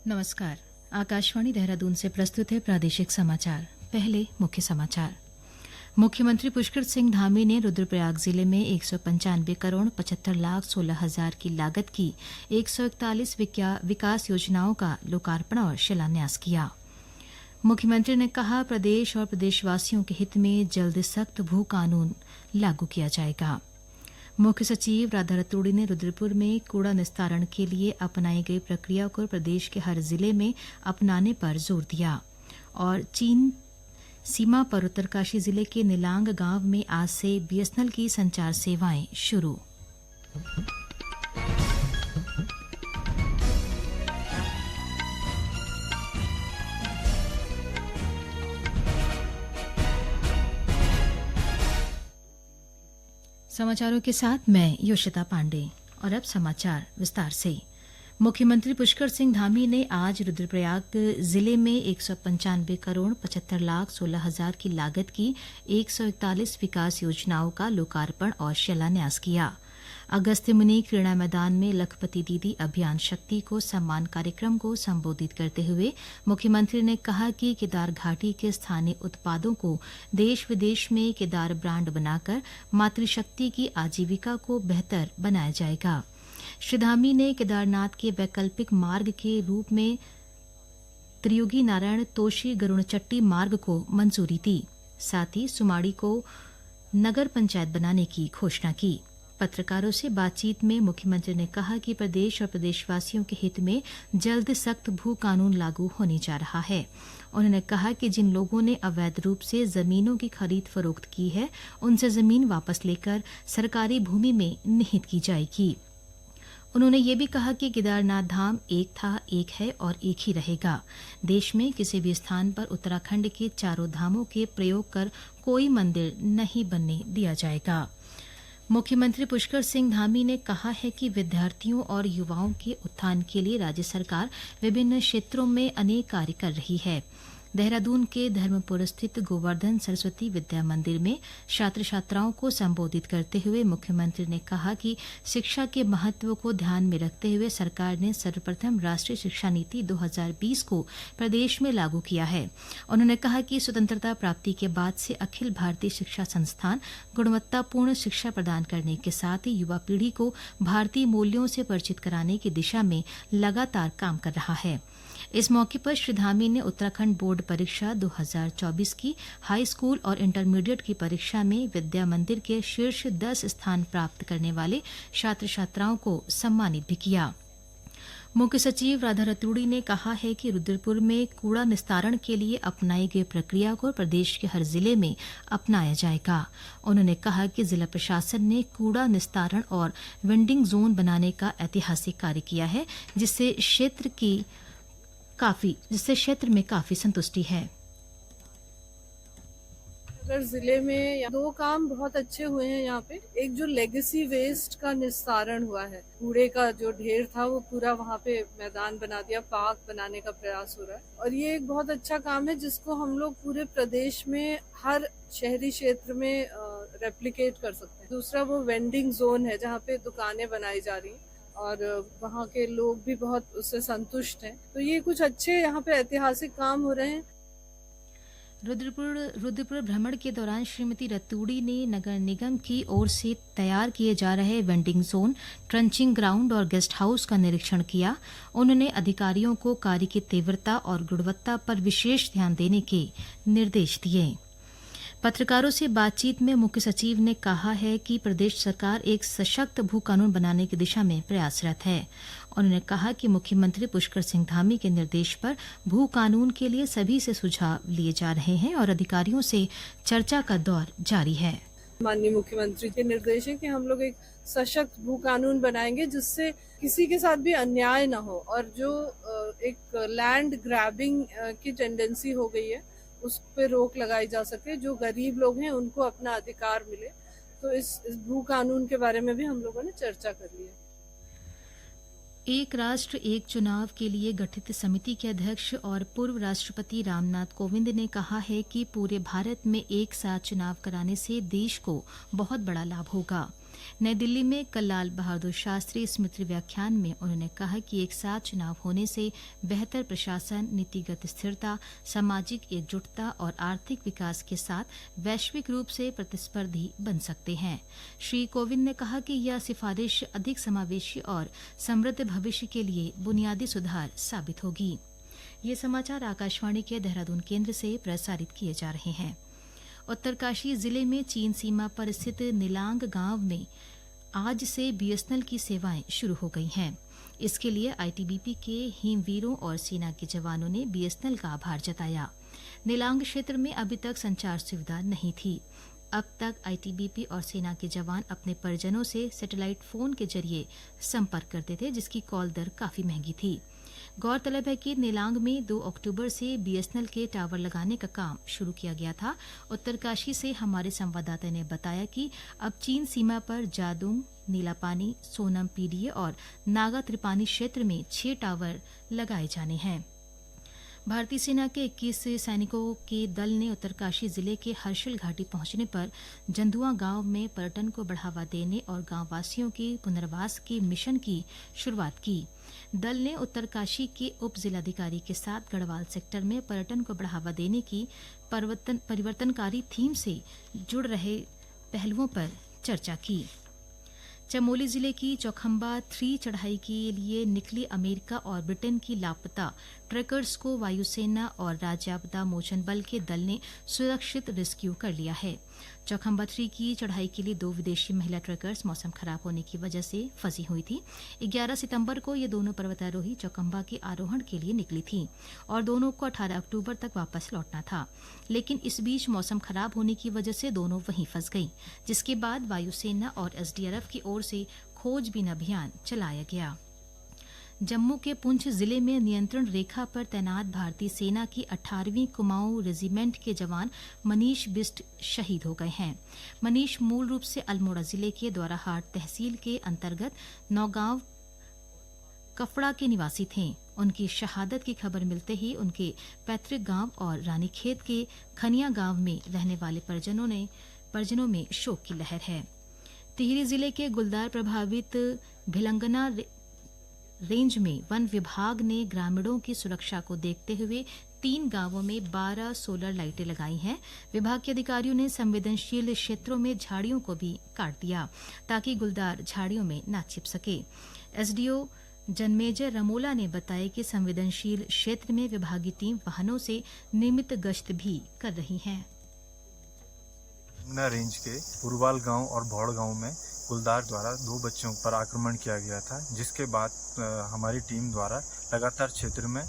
नमस्कार। आकाशवाणी देहरादून से प्रस्तुत है प्रादेशिक समाचार। पहले मुख्य समाचार। मुख्यमंत्री पुष्कर सिंह धामी ने रुद्रप्रयाग जिले में 195 करोड़ 75 लाख 16 हजार की लागत की 141 विकास योजनाओं का लोकार्पण और शिलान्यास किया। मुख्यमंत्री ने कहा, प्रदेश और प्रदेशवासियों के हित में जल्द सख्त भू कानून लागू किया जाएगा। मुख्य सचिव राधा रतूड़ी ने रुद्रपुर में कूड़ा निस्तारण के लिए अपनाई गई प्रक्रिया को प्रदेश के हर जिले में अपनाने पर जोर दिया। और चीन सीमा पर उत्तरकाशी जिले के निलांग गांव में आज से बीएसएनएल की संचार सेवाएं शुरू। समाचारों के साथ मैं योशिता पांडे। और अब समाचार विस्तार से। मुख्यमंत्री पुष्कर सिंह धामी ने आज रुद्रप्रयाग जिले में 195 करोड़ 75 लाख 16 हजार की लागत की 141 विकास योजनाओं का लोकार्पण और शिलान्यास किया। अगस्त्य मुनि क्रीड़ा मैदान में लखपति दीदी अभियान शक्ति को सम्मान कार्यक्रम को संबोधित करते हुए मुख्यमंत्री ने कहा कि केदार घाटी के स्थानीय उत्पादों को देश विदेश में केदार ब्रांड बनाकर मातृशक्ति की आजीविका को बेहतर बनाया जाएगा। श्री धामी ने केदारनाथ के वैकल्पिक मार्ग के रूप में त्रियुगी नारायण तोशी गरुणचट्टी मार्ग को मंजूरी दी। साथ ही सुमाड़ी को नगर पंचायत बनाने की घोषणा की। पत्रकारों से बातचीत में मुख्यमंत्री ने कहा कि प्रदेश और प्रदेशवासियों के हित में जल्द सख्त भू कानून लागू होने जा रहा है। उन्होंने कहा कि जिन लोगों ने अवैध रूप से जमीनों की खरीद फरोख्त की है, उनसे जमीन वापस लेकर सरकारी भूमि में निहित की जाएगी। उन्होंने ये भी कहा कि केदारनाथ धाम एक था, एक है और एक ही रहेगा। देश में किसी भी स्थान पर उत्तराखंड के चारों धामों के प्रयोग कर कोई मंदिर नहीं बनने दिया जाएगा। मुख्यमंत्री पुष्कर सिंह धामी ने कहा है कि विद्यार्थियों और युवाओं के उत्थान के लिए राज्य सरकार विभिन्न क्षेत्रों में अनेक कार्य कर रही है। देहरादून के धर्मपुर स्थित गोवर्धन सरस्वती विद्या मंदिर में छात्र छात्राओं को संबोधित करते हुए मुख्यमंत्री ने कहा कि शिक्षा के महत्व को ध्यान में रखते हुए सरकार ने सर्वप्रथम राष्ट्रीय शिक्षा नीति 2020 को प्रदेश में लागू किया है। उन्होंने कहा कि स्वतंत्रता प्राप्ति के बाद से अखिल भारतीय शिक्षा संस्थान गुणवत्तापूर्ण शिक्षा प्रदान करने के साथ ही युवा पीढ़ी को भारतीय मूल्यों से परिचित कराने की दिशा में लगातार काम कर रहा है। इस मौके पर श्री धामी ने उत्तराखंड बोर्ड परीक्षा 2024 की हाई स्कूल और इंटरमीडिएट की परीक्षा में विद्या मंदिर के शीर्ष 10 स्थान प्राप्त करने वाले छात्र छात्राओं को सम्मानित भी किया। मुख्य सचिव राधा रतूड़ी ने कहा है कि रुद्रपुर में कूड़ा निस्तारण के लिए अपनाई गई प्रक्रिया को प्रदेश के हर जिले में अपनाया जाएगा। उन्होंने कहा कि जिला प्रशासन ने कूड़ा निस्तारण और वेंडिंग जोन बनाने का ऐतिहासिक कार्य किया है, जिससे क्षेत्र में काफी संतुष्टि है। अगर जिले में 2 काम बहुत अच्छे हुए हैं यहाँ पे। एक जो लेगेसी वेस्ट का निस्तारण हुआ है, कूड़े का जो ढेर था वो पूरा वहाँ पे मैदान बना दिया, पार्क बनाने का प्रयास हो रहा है और ये एक बहुत अच्छा काम है जिसको हम लोग पूरे प्रदेश में हर शहरी क्षेत्र में रेप्लिकेट कर सकते हैं। दूसरा वो वेंडिंग जोन है जहाँ पे दुकानें बनाई जा रही हैं और वहाँ के लोग भी बहुत उससे संतुष्ट हैं। तो ये कुछ अच्छे यहाँ पे ऐतिहासिक काम हो रहे हैं। रुद्रपुर भ्रमण के दौरान श्रीमती रतूड़ी ने नगर निगम की ओर से तैयार किए जा रहे वेंडिंग जोन, ट्रंचिंग ग्राउंड और गेस्ट हाउस का निरीक्षण किया। उन्होंने अधिकारियों को कार्य की तीव्रता और गुणवत्ता पर विशेष ध्यान देने के निर्देश दिए। पत्रकारों से बातचीत में मुख्य सचिव ने कहा है कि प्रदेश सरकार एक सशक्त भू कानून बनाने की दिशा में प्रयासरत है। उन्होंने कहा कि मुख्यमंत्री पुष्कर सिंह धामी के निर्देश पर भू कानून के लिए सभी से सुझाव लिए जा रहे हैं और अधिकारियों से चर्चा का दौर जारी है। माननीय मुख्यमंत्री के निर्देश है कि हम लोग एक सशक्त भू कानून बनाएंगे जिससे किसी के साथ भी अन्याय न हो और जो एक लैंड ग्रैबिंग की टेंडेंसी हो गई है उस पे रोक लगाई जा सके, जो गरीब लोग हैं उनको अपना अधिकार मिले। तो इस भू कानून के बारे में भी हम लोगों ने चर्चा कर ली है। एक राष्ट्र एक चुनाव के लिए गठित समिति के अध्यक्ष और पूर्व राष्ट्रपति रामनाथ कोविंद ने कहा है कि पूरे भारत में एक साथ चुनाव कराने से देश को बहुत बड़ा लाभ होगा। नई दिल्ली में कल लाल बहादुर शास्त्री स्मृति व्याख्यान में उन्होंने कहा कि एक साथ चुनाव होने से बेहतर प्रशासन, नीतिगत स्थिरता, सामाजिक एकजुटता और आर्थिक विकास के साथ वैश्विक रूप से प्रतिस्पर्धी बन सकते हैं। श्री कोविंद ने कहा कि यह सिफारिश अधिक समावेशी और समृद्ध भविष्य के लिए बुनियादी सुधार साबित होगी। ये समाचार आकाशवाणी के देहरादून केंद्र से प्रसारित किए जा रहे हैं। उत्तरकाशी जिले में चीन सीमा पर स्थित निलांग गांव में आज से बीएसएनएल की सेवाएं शुरू हो गई हैं। इसके लिए आईटीबीपी के हिमवीरों और सेना के जवानों ने बीएसएनएल का आभार जताया। निलांग क्षेत्र में अभी तक संचार सुविधा नहीं थी। अब तक आईटीबीपी और सेना के जवान अपने परिजनों से सैटेलाइट फोन के जरिए संपर्क करते थे, जिसकी कॉल दर काफी महंगी थी। गौरतलब है कि निलांग में 2 अक्टूबर से बीएसएनएल के टावर लगाने का काम शुरू किया गया था। उत्तरकाशी से हमारे संवाददाता ने बताया कि अब चीन सीमा पर जादूंग, नीलापानी, सोनम पीडीए और नागा त्रिपानी क्षेत्र में 6 टावर लगाए जाने हैं। भारतीय सेना के 21 सैनिकों के दल ने उत्तरकाशी जिले के हर्षिल घाटी पहुंचने पर जंदुआ गांव में पर्यटन को बढ़ावा देने और गांववासियों के पुनर्वास के मिशन की शुरुआत की। दल ने उत्तरकाशी के उप जिलाधिकारी के साथ गढ़वाल सेक्टर में पर्यटन को बढ़ावा देने की परिवर्तनकारी थीम से जुड़ रहे पहलुओं पर चर्चा की। चमोली जिले की चौखंबा 3 चढ़ाई के लिए निकली अमेरिका और ब्रिटेन की लापता ट्रैकर्स को वायुसेना और राज्य आपदा मोचन बल के दल ने सुरक्षित रेस्क्यू कर लिया है। चौखंबा 3 की चढ़ाई के लिए 2 विदेशी महिला ट्रैकर्स मौसम खराब होने की वजह से फंसी हुई थी। 11 सितंबर को ये दोनों पर्वतारोही चौखंबा के आरोहण के लिए निकली थी और दोनों को 18 अक्टूबर तक वापस लौटना था, लेकिन इस बीच मौसम खराब होने की वजह से दोनों वहीं फंस गईं, जिसके बाद वायुसेना और एसडीआरएफ की ओर से खोजबीन अभियान चलाया गया। जम्मू के पुंछ जिले में नियंत्रण रेखा पर तैनात भारतीय सेना की 18वीं कुमाऊं रेजिमेंट के जवान मनीष बिष्ट शहीद हो गए हैं। मनीष मूल रूप से अल्मोड़ा जिले के द्वाराहाट तहसील के अंतर्गत नौगांव कफड़ा के निवासी थे। उनकी शहादत की खबर मिलते ही उनके पैतृक गांव और रानीखेत के खनिया गांव में रहने वाले परिजनों में शोक की लहर है। टिहरी जिले के गुलदार प्रभावित भिलंगना रेंज में वन विभाग ने ग्रामीणों की सुरक्षा को देखते हुए 3 गांवों में 12 सोलर लाइटें लगाई हैं। विभाग के अधिकारियों ने संवेदनशील क्षेत्रों में झाड़ियों को भी काट दिया ताकि गुलदार झाड़ियों में न छिप सके। एसडीओ जनमेजय रमोला ने बताया कि संवेदनशील क्षेत्र में विभागीय टीम वाहनों से नियमित गश्त भी कर रही है। रेंज के पुरवाल गांव और भौड़ गांव में गुलदार द्वारा 2 बच्चों पर आक्रमण किया गया था, जिसके बाद हमारी टीम द्वारा लगातार क्षेत्र में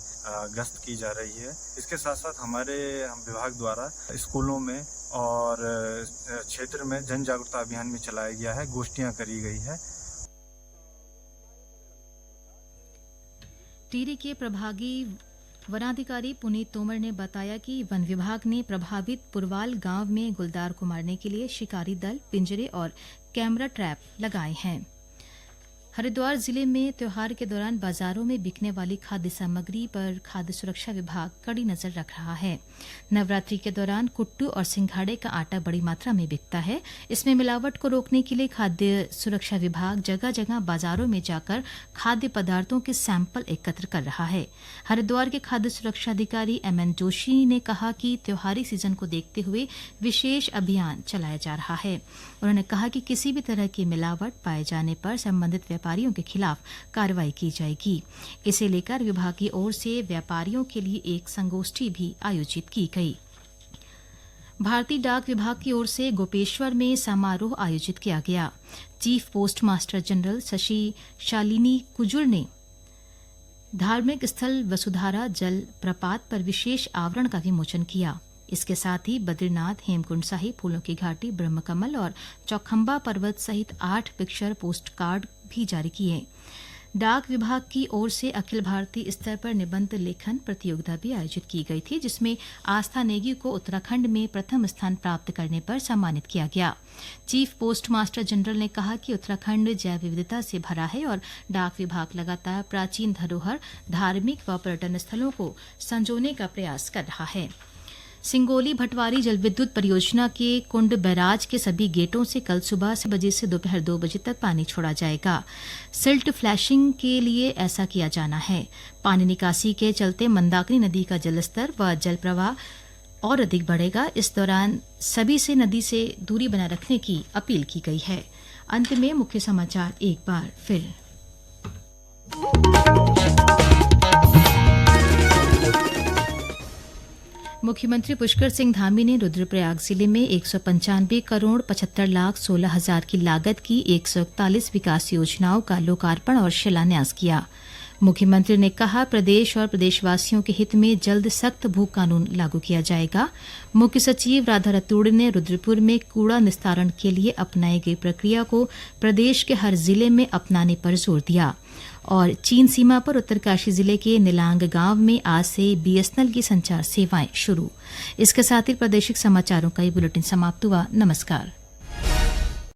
गश्त की जा रही है। इसके साथ साथ हम विभाग द्वारा स्कूलों में और क्षेत्र में जन जागरूकता अभियान भी चलाया गया है, गोष्ठियां करी गई है। टिहरी के प्रभागी वनाधिकारी पुनीत तोमर ने बताया कि वन विभाग ने प्रभावित पुरवाल गांव में गुलदार को मारने के लिए शिकारी दल, पिंजरे और कैमरा ट्रैप लगाए हैं। हरिद्वार जिले में त्योहार के दौरान बाजारों में बिकने वाली खाद्य सामग्री पर खाद्य सुरक्षा विभाग कड़ी नजर रख रहा है। नवरात्रि के दौरान कुट्टू और सिंघाड़े का आटा बड़ी मात्रा में बिकता है। इसमें मिलावट को रोकने के लिए खाद्य सुरक्षा विभाग जगह जगह बाजारों में जाकर खाद्य पदार्थों के सैंपल एकत्र कर रहा है। हरिद्वार के खाद्य सुरक्षा अधिकारी एमएन जोशी ने कहा कि त्योहारी सीजन को देखते हुए विशेष अभियान चलाया जा रहा है। उन्होंने कहा कि किसी भी तरह की मिलावट पाए जाने पर संबंधित व्यापारियों के खिलाफ कार्रवाई की जाएगी। इसे लेकर विभाग की ओर से व्यापारियों के लिए एक संगोष्ठी भी आयोजित की गई। भारतीय डाक विभाग की ओर से गोपेश्वर में समारोह आयोजित किया गया। Chief post master general Shashi Shalini Kujur ने धार्मिक स्थल वसुधारा जल प्रपात पर विशेष आवरण का विमोचन किया। इसके साथ ही बद्रीनाथ, हेमकुंड साहिब, फूलों की घाटी, ब्रह्मकमल और चौखंबा पर्वत सहित 8 पिक्चर पोस्ट कार्ड भी जारी किए। डाक विभाग की ओर से अखिल भारतीय स्तर पर निबंध लेखन प्रतियोगिता भी आयोजित की गई थी, जिसमें आस्था नेगी को उत्तराखंड में प्रथम स्थान प्राप्त करने पर सम्मानित किया गया। चीफ पोस्ट मास्टर जनरल ने कहा कि उत्तराखंड जैव विविधता से भरा है और डाक विभाग लगातार प्राचीन धरोहर, धार्मिक व पर्यटन स्थलों को संजोने का प्रयास कर रहा है। सिंगोली भटवारी जलविद्युत परियोजना के कुंड बैराज के सभी गेटों से कल सुबह 6 बजे से दोपहर 2 बजे तक पानी छोड़ा जाएगा। सिल्ट फ्लैशिंग के लिए ऐसा किया जाना है। पानी निकासी के चलते मंदाकिनी नदी का जलस्तर व जल प्रवाह और अधिक बढ़ेगा। इस दौरान सभी से नदी से दूरी बनाए रखने की अपील की गई है। अंत में मुख्य समाचार एक बार फिर। मुख्यमंत्री पुष्कर सिंह धामी ने रुद्रप्रयाग जिले में 195 करोड़ 75 लाख 16 हजार की लागत की 141 विकास योजनाओं का लोकार्पण और शिलान्यास किया। मुख्यमंत्री ने कहा, प्रदेश और प्रदेशवासियों के हित में जल्द सख्त भू कानून लागू किया जाएगा। मुख्य सचिव राधा रतूड़ी ने रुद्रपुर में कूड़ा निस्तारण के लिए अपनाई गई प्रक्रिया को प्रदेश के हर जिले में अपनाने पर जोर दिया। और चीन सीमा पर उत्तरकाशी जिले के निलांग गांव में आज से बीएसएनएल की संचार सेवाएं शुरू। इसके साथ ही प्रादेशिक समाचारों का ये बुलेटिन समाप्त हुआ। नमस्कार।